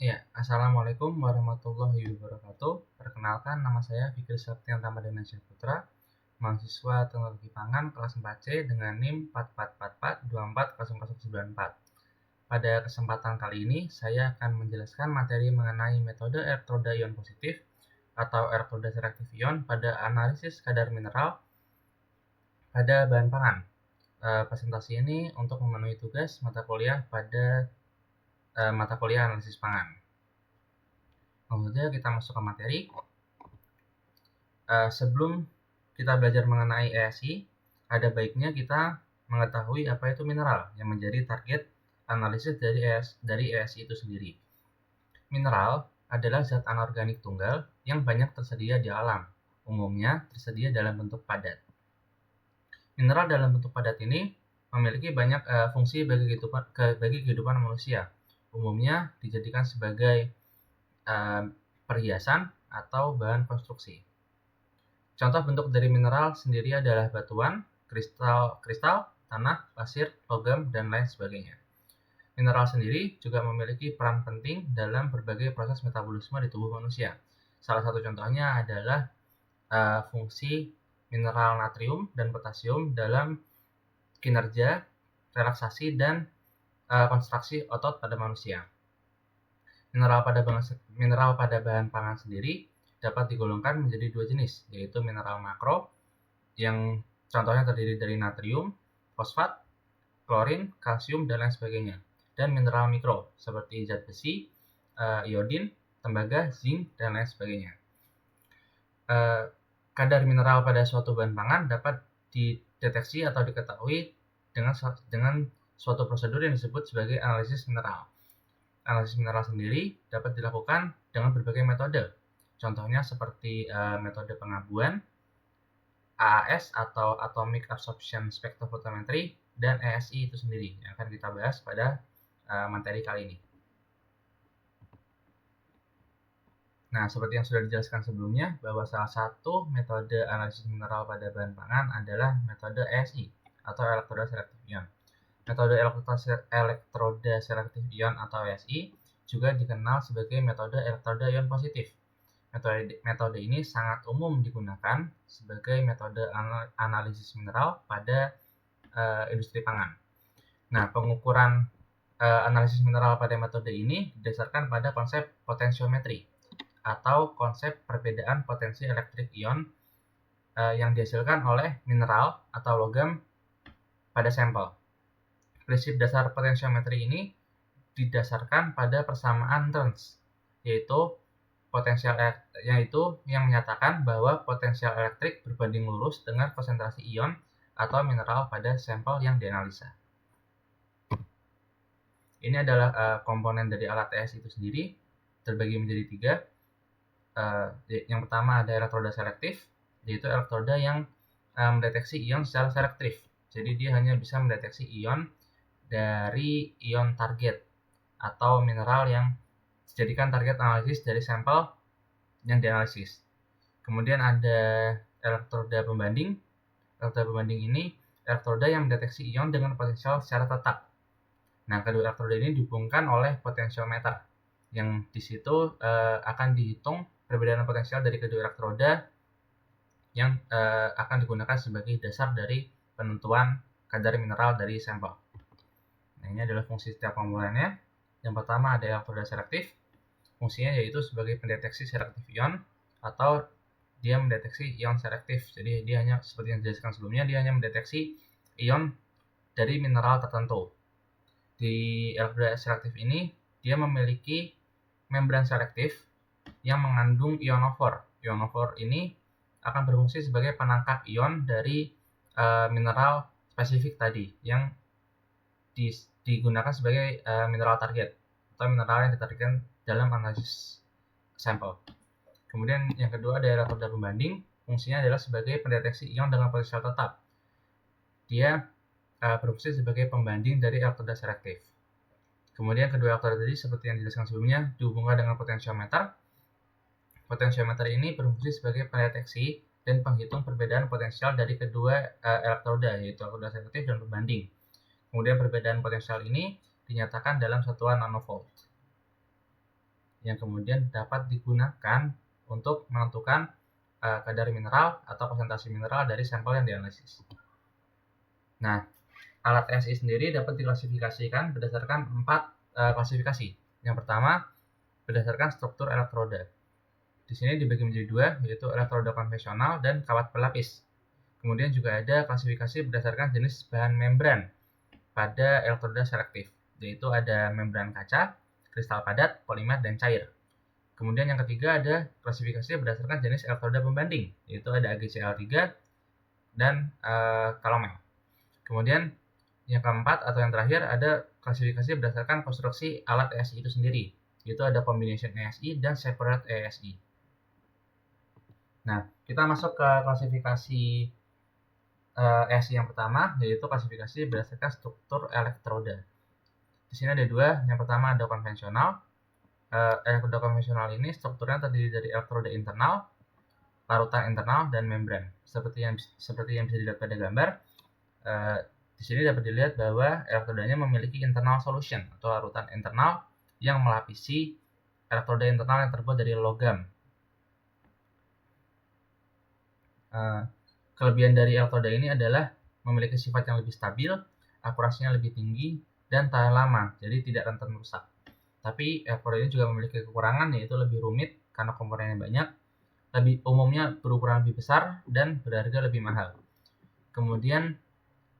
Ya, Assalamualaikum warahmatullahi wabarakatuh. Perkenalkan, nama saya Fikri Septian Ramadana Putra, mahasiswa Teknologi Pangan kelas 4C dengan NIM 4444240094. Pada kesempatan kali ini, saya akan menjelaskan materi mengenai metode elektroda ion positif atau elektroda selektif ion pada analisis kadar mineral pada bahan pangan. Presentasi ini untuk memenuhi tugas mata kuliah pada mata kuliah analisis pangan. Kemudian kita masuk ke materi. Sebelum kita belajar mengenai ESI, ada baiknya kita mengetahui apa itu mineral yang menjadi target analisis dari ESI itu sendiri. Mineral adalah zat anorganik tunggal yang banyak tersedia di alam, umumnya tersedia dalam bentuk padat. Mineral dalam bentuk padat ini memiliki banyak fungsi bagi kehidupan manusia. Umumnya dijadikan sebagai perhiasan atau bahan konstruksi. Contoh bentuk dari mineral sendiri adalah batuan, kristal, tanah, pasir, logam, dan lain sebagainya. Mineral sendiri juga memiliki peran penting dalam berbagai proses metabolisme di tubuh manusia. Salah satu contohnya adalah fungsi mineral natrium dan potasium dalam kinerja, relaksasi, dan konstruksi otot pada manusia. Mineral pada bahan pangan sendiri dapat digolongkan menjadi dua jenis, yaitu mineral makro yang contohnya terdiri dari natrium, fosfat, klorin, kalsium, dan lain sebagainya. Dan mineral mikro seperti zat besi, iodin, tembaga, zinc, dan lain sebagainya. Kadar mineral pada suatu bahan pangan dapat dideteksi atau diketahui dengan suatu prosedur yang disebut sebagai analisis mineral. Analisis mineral sendiri dapat dilakukan dengan berbagai metode. Contohnya seperti metode pengabuan, AAS atau Atomic Absorption Spectrophotometry, dan ESI itu sendiri yang akan kita bahas pada materi kali ini. Nah, seperti yang sudah dijelaskan sebelumnya, bahwa salah satu metode analisis mineral pada bahan pangan adalah metode ESI atau elektroda selektif ion. Metode elektroda selektif ion atau ESI juga dikenal sebagai metode elektroda ion positif. Metode ini sangat umum digunakan sebagai metode analisis mineral pada industri pangan. Nah, pengukuran analisis mineral pada metode ini didasarkan pada konsep potensiometri atau konsep perbedaan potensi elektrik ion yang dihasilkan oleh mineral atau logam pada sampel. Prinsip dasar potensiometri ini didasarkan pada persamaan turns, yaitu yang menyatakan bahwa potensial elektrik berbanding lurus dengan konsentrasi ion atau mineral pada sampel yang dianalisa. Ini adalah komponen dari alat ES itu sendiri, terbagi menjadi 3. Yang pertama ada elektroda selektif, yaitu elektroda yang mendeteksi ion secara selektif. Jadi dia hanya bisa mendeteksi ion dari ion target atau mineral yang dijadikan target analisis dari sampel yang dianalisis. Kemudian ada elektroda pembanding. Elektroda pembanding ini elektroda yang mendeteksi ion dengan potensial secara tetap. Nah, kedua elektroda ini dihubungkan oleh potensiometer, yang di situ akan dihitung perbedaan potensial dari kedua elektroda yang akan digunakan sebagai dasar dari penentuan kadar mineral dari sampel. Nah, ini adalah fungsi setiap komponennya. Yang pertama ada elektroda selektif. Fungsinya yaitu sebagai pendeteksi selektif ion atau dia mendeteksi ion selektif. Jadi dia hanya seperti yang dijelaskan sebelumnya, dia hanya mendeteksi ion dari mineral tertentu. Di elektroda selektif ini dia memiliki membran selektif yang mengandung ionofor. Ionofor ini akan berfungsi sebagai penangkap ion dari mineral spesifik tadi yang digunakan sebagai mineral target atau mineral yang ditargetkan dalam analisis sampel. Kemudian yang kedua ada elektroda pembanding. Fungsinya adalah sebagai pendeteksi ion dengan potensial tetap. Dia berfungsi sebagai pembanding dari elektroda selektif. Kemudian kedua elektroda tadi seperti yang dijelaskan sebelumnya dihubungkan dengan potensiometer. Potensiometer ini berfungsi sebagai pendeteksi dan penghitung perbedaan potensial dari kedua elektroda, yaitu elektroda selektif dan pembanding. Kemudian perbedaan potensial ini dinyatakan dalam satuan nanovolt. yang kemudian dapat digunakan untuk menentukan kadar mineral atau konsentrasi mineral dari sampel yang dianalisis. Nah, alat ASI sendiri dapat diklasifikasikan berdasarkan 4 klasifikasi. Yang pertama, berdasarkan struktur elektroda. Di sini dibagi menjadi 2, yaitu elektroda konvensional dan kawat berlapis. Kemudian juga ada klasifikasi berdasarkan jenis bahan membran pada elektroda selektif, yaitu ada membran kaca, kristal padat, polimer, dan cair. Kemudian yang ketiga ada klasifikasi berdasarkan jenis elektroda pembanding, yaitu ada AgCl3 dan kalomel. Kemudian yang keempat atau yang terakhir ada klasifikasi berdasarkan konstruksi alat ASI itu sendiri, yaitu ada combination ASI dan separate ASI. Nah, kita masuk ke klasifikasi ASI yang pertama, yaitu klasifikasi berdasarkan struktur elektroda. Di sini ada 2, yang pertama ada konvensional. Elektroda konvensional ini strukturnya terdiri dari elektroda internal, larutan internal, dan membran. Seperti yang bisa dilihat pada gambar, di sini dapat dilihat bahwa elektrodanya memiliki internal solution atau larutan internal yang melapisi elektroda internal yang terbuat dari logam. Kelebihan dari elektroda ini adalah memiliki sifat yang lebih stabil, akurasinya lebih tinggi, dan tahan lama, jadi tidak rentan rusak. Tapi elektroda ini juga memiliki kekurangan, yaitu lebih rumit karena komponennya banyak, umumnya berukuran lebih besar, dan berharga lebih mahal. Kemudian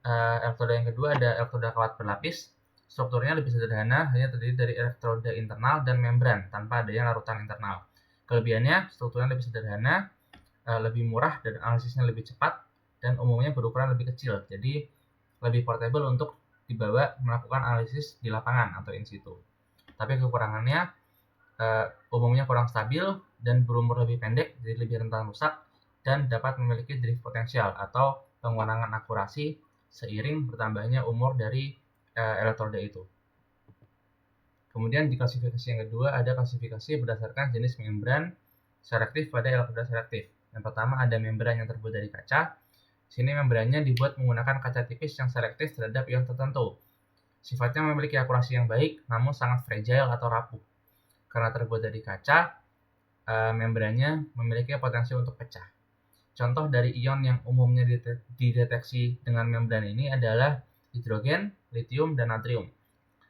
elektroda yang kedua ada elektroda kawat berlapis. Strukturnya lebih sederhana, hanya terdiri dari elektroda internal dan membran tanpa adanya larutan internal. Kelebihannya strukturnya lebih sederhana, lebih murah, dan analisisnya lebih cepat, dan umumnya berukuran lebih kecil, jadi lebih portable untuk dibawa melakukan analisis di lapangan atau in situ. Tapi kekurangannya umumnya kurang stabil dan berumur lebih pendek, jadi lebih rentan rusak, dan dapat memiliki drift potensial atau pengurangan akurasi seiring bertambahnya umur dari elektroda itu. Kemudian di klasifikasi yang kedua ada klasifikasi berdasarkan jenis membran selektif pada elektroda selektif. Yang pertama ada membran yang terbuat dari kaca. Di sini membrannya dibuat menggunakan kaca tipis yang selektif terhadap ion tertentu. Sifatnya memiliki akurasi yang baik, namun sangat fragile atau rapuh. Karena terbuat dari kaca, membrannya memiliki potensi untuk pecah. Contoh dari ion yang umumnya dideteksi dengan membran ini adalah hidrogen, litium, dan natrium.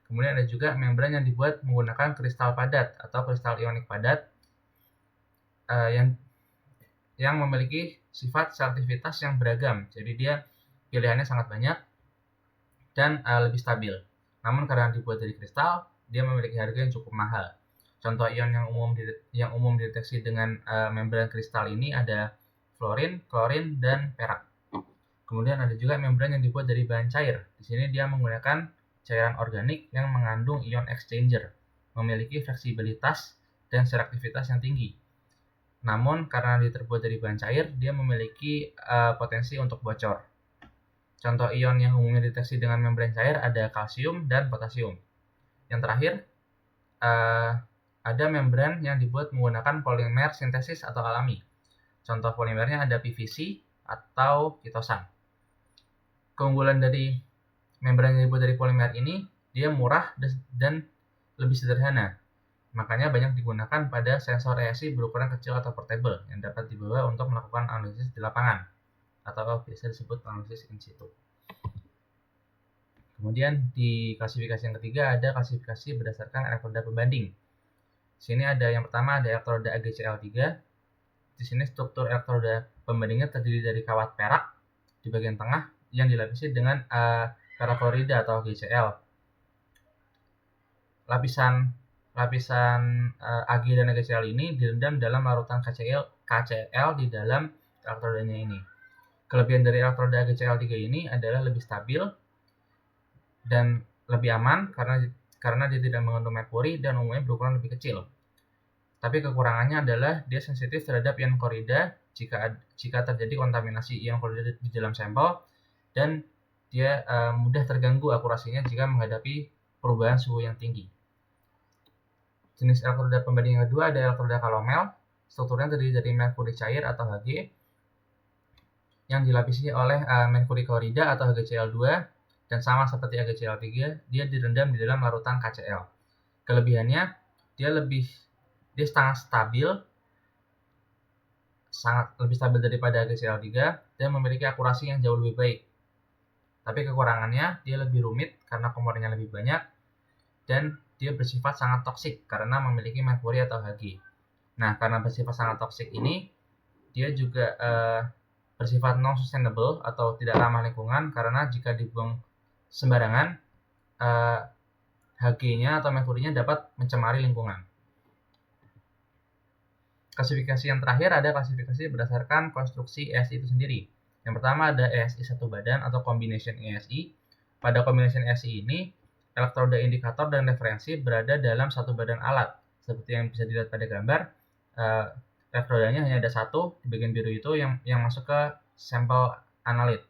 Kemudian ada juga membran yang dibuat menggunakan kristal padat atau kristal ionik padat yang memiliki sifat selektivitas yang beragam. Jadi dia pilihannya sangat banyak dan lebih stabil. Namun karena dibuat dari kristal, dia memiliki harga yang cukup mahal. Contoh ion yang umum dideteksi dengan membran kristal ini ada fluorin, klorin, dan perak. Kemudian ada juga membran yang dibuat dari bahan cair. Di sini dia menggunakan cairan organik yang mengandung ion exchanger, memiliki fleksibilitas dan selektivitas yang tinggi. Namun karena dia terbuat dari bahan cair, dia memiliki potensi untuk bocor. Contoh ion yang umumnya dideteksi dengan membran cair ada kalsium dan potasium. Yang terakhir, ada membran yang dibuat menggunakan polimer sintesis atau alami. Contoh polimernya ada PVC atau kitosan. Keunggulan dari membran yang dibuat dari polimer ini, dia murah dan lebih sederhana. Makanya banyak digunakan pada sensor ASI berukuran kecil atau portable yang dapat dibawa untuk melakukan analisis di lapangan atau biasa disebut analisis in situ. Kemudian di klasifikasi yang ketiga ada klasifikasi berdasarkan elektroda pembanding. Di sini ada yang pertama ada elektroda AgCl3. Di sini struktur elektroda pembandingnya terdiri dari kawat perak di bagian tengah yang dilapisi dengan ferroklorida atau AgCl. Lapisan Ag dan AgCl ini direndam dalam larutan KCl di dalam elektrodanya ini. Kelebihan dari elektroda AgCl3 ini adalah lebih stabil dan lebih aman karena dia tidak mengandung merkuri dan umumnya berukuran lebih kecil. Tapi kekurangannya adalah dia sensitif terhadap ion klorida jika terjadi kontaminasi ion klorida di dalam sampel, dan dia mudah terganggu akurasinya jika menghadapi perubahan suhu yang tinggi. Jenis elektroda pembanding yang kedua ada elektroda kalomel. Strukturnya terdiri dari merkuri cair atau Hg yang dilapisi oleh merkuri klorida atau HgCl2, dan sama seperti AgCl3, dia direndam di dalam larutan KCl. Kelebihannya, dia lebih dia sangat lebih stabil daripada HgCl3 dan memiliki akurasi yang jauh lebih baik. Tapi kekurangannya, dia lebih rumit karena komponennya lebih banyak, dan dia bersifat sangat toksik karena memiliki merkuri atau Hg. Nah, karena bersifat sangat toksik ini, dia juga bersifat non-sustainable atau tidak ramah lingkungan karena jika dibuang sembarangan, Hg-nya atau merkurinya dapat mencemari lingkungan. Klasifikasi yang terakhir ada klasifikasi berdasarkan konstruksi ESI itu sendiri. Yang pertama ada ESI satu badan atau combination ESI. Pada combination ESI ini, elektroda indikator dan referensi berada dalam satu badan alat. Seperti yang bisa dilihat pada gambar, elektrodanya hanya ada satu di bagian biru itu yang masuk ke sampel analit.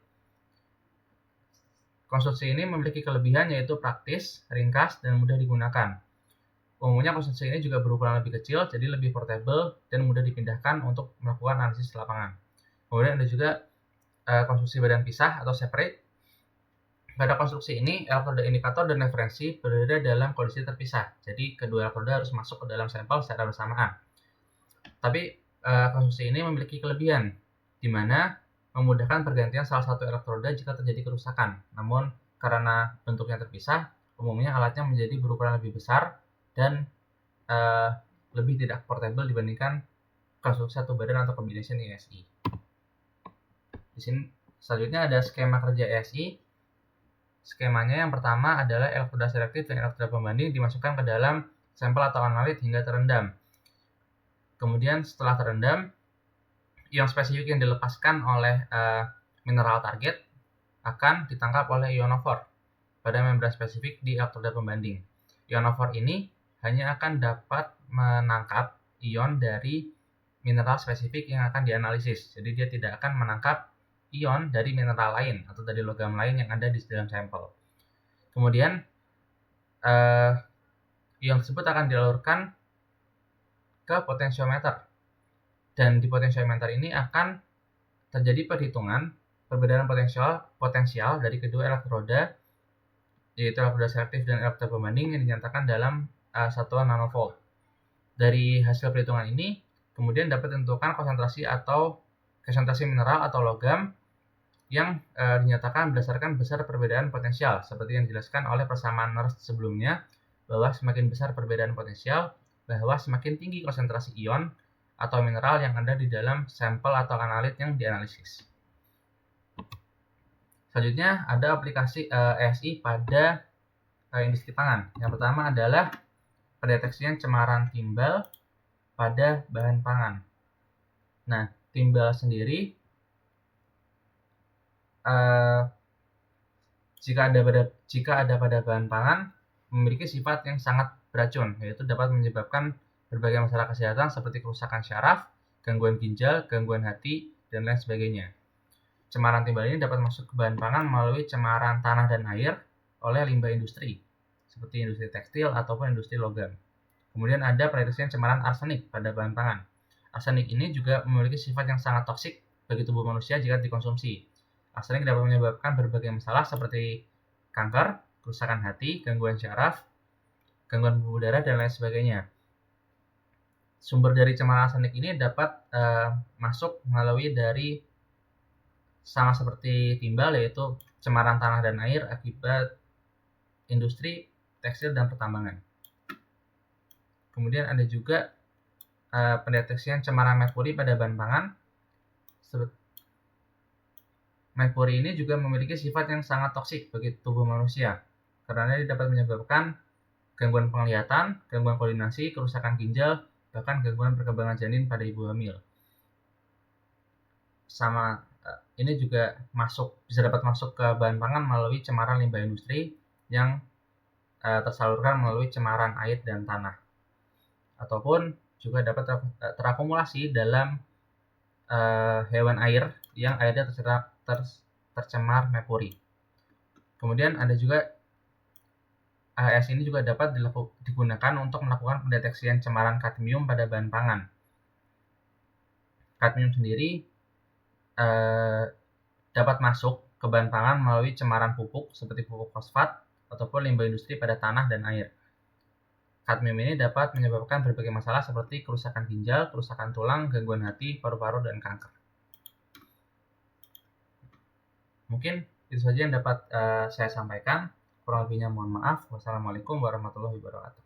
Konstruksi ini memiliki kelebihan yaitu praktis, ringkas, dan mudah digunakan. Umumnya konstruksi ini juga berukuran lebih kecil, jadi lebih portable dan mudah dipindahkan untuk melakukan analisis lapangan. Kemudian ada juga konstruksi badan pisah atau separate. Pada konstruksi ini, elektroda indikator dan referensi berada dalam kondisi terpisah. Jadi, kedua elektroda harus masuk ke dalam sampel secara bersamaan. Tapi, konstruksi ini memiliki kelebihan, di mana memudahkan pergantian salah satu elektroda jika terjadi kerusakan. Namun, karena bentuknya terpisah, umumnya alatnya menjadi berukuran lebih besar dan lebih tidak portable dibandingkan konstruksi satu badan atau combination ESI. Di sini selanjutnya ada skema kerja ESI. Skemanya yang pertama adalah elektroda selektif dan elektroda pembanding dimasukkan ke dalam sampel atau analit hingga terendam. Kemudian setelah terendam, ion spesifik yang dilepaskan oleh mineral target akan ditangkap oleh ionofor pada membran spesifik di elektroda pembanding. Ionofor ini hanya akan dapat menangkap ion dari mineral spesifik yang akan dianalisis. Jadi dia tidak akan menangkap ion dari mineral lain atau dari logam lain yang ada di dalam sampel. Kemudian ion tersebut akan dialurkan ke potensiometer. Dan di potensiometer ini akan terjadi perhitungan perbedaan potensial dari kedua elektroda, yaitu elektroda selektif dan elektroda pembanding yang dinyatakan dalam satuan nanovolt. Dari hasil perhitungan ini, kemudian dapat ditentukan konsentrasi mineral atau logam yang dinyatakan berdasarkan besar perbedaan potensial, seperti yang dijelaskan oleh persamaan Nernst sebelumnya, bahwa semakin besar perbedaan potensial, bahwa semakin tinggi konsentrasi ion atau mineral yang ada di dalam sampel atau analit yang dianalisis. Selanjutnya ada aplikasi ESI pada industri pangan. Yang pertama adalah pendeteksian cemaran timbal pada bahan pangan. Nah, timbal sendiri jika ada pada bahan pangan memiliki sifat yang sangat beracun, yaitu dapat menyebabkan berbagai masalah kesehatan seperti kerusakan syaraf, gangguan ginjal, gangguan hati, dan lain sebagainya. Cemaran timbal ini dapat masuk ke bahan pangan melalui cemaran tanah dan air oleh limbah industri, seperti industri tekstil ataupun industri logam. Kemudian ada pendeteksian cemaran arsenik pada bahan pangan. Arsenik ini juga memiliki sifat yang sangat toksik bagi tubuh manusia jika dikonsumsi. Arsenik dapat menyebabkan berbagai masalah seperti kanker, kerusakan hati, gangguan syaraf, gangguan pembuluh darah, dan lain sebagainya. Sumber dari cemaran arsenik ini dapat masuk melalui dari sama seperti timbal, yaitu cemaran tanah dan air akibat industri tekstil dan pertambangan. Kemudian ada juga pendeteksian cemaran merkuri pada bahan pangan. Merkuri ini juga memiliki sifat yang sangat toksik bagi tubuh manusia, karena dia dapat menyebabkan gangguan penglihatan, gangguan koordinasi, kerusakan ginjal, bahkan gangguan perkembangan janin pada ibu hamil. Ini juga bisa dapat masuk ke bahan pangan melalui cemaran limbah industri yang tersalurkan melalui cemaran air dan tanah, ataupun juga dapat terakumulasi dalam hewan air yang airnya tercemar merkuri. Kemudian ada juga AS ini juga dapat digunakan untuk melakukan pendeteksian cemaran kadmium pada bahan pangan. Kadmium sendiri dapat masuk ke bahan pangan melalui cemaran pupuk seperti pupuk fosfat ataupun limbah industri pada tanah dan air. Kadmium ini dapat menyebabkan berbagai masalah seperti kerusakan ginjal, kerusakan tulang, gangguan hati, paru-paru, dan kanker. Mungkin itu saja yang dapat saya sampaikan. Kurang lebihnya mohon maaf. Wassalamualaikum warahmatullahi wabarakatuh.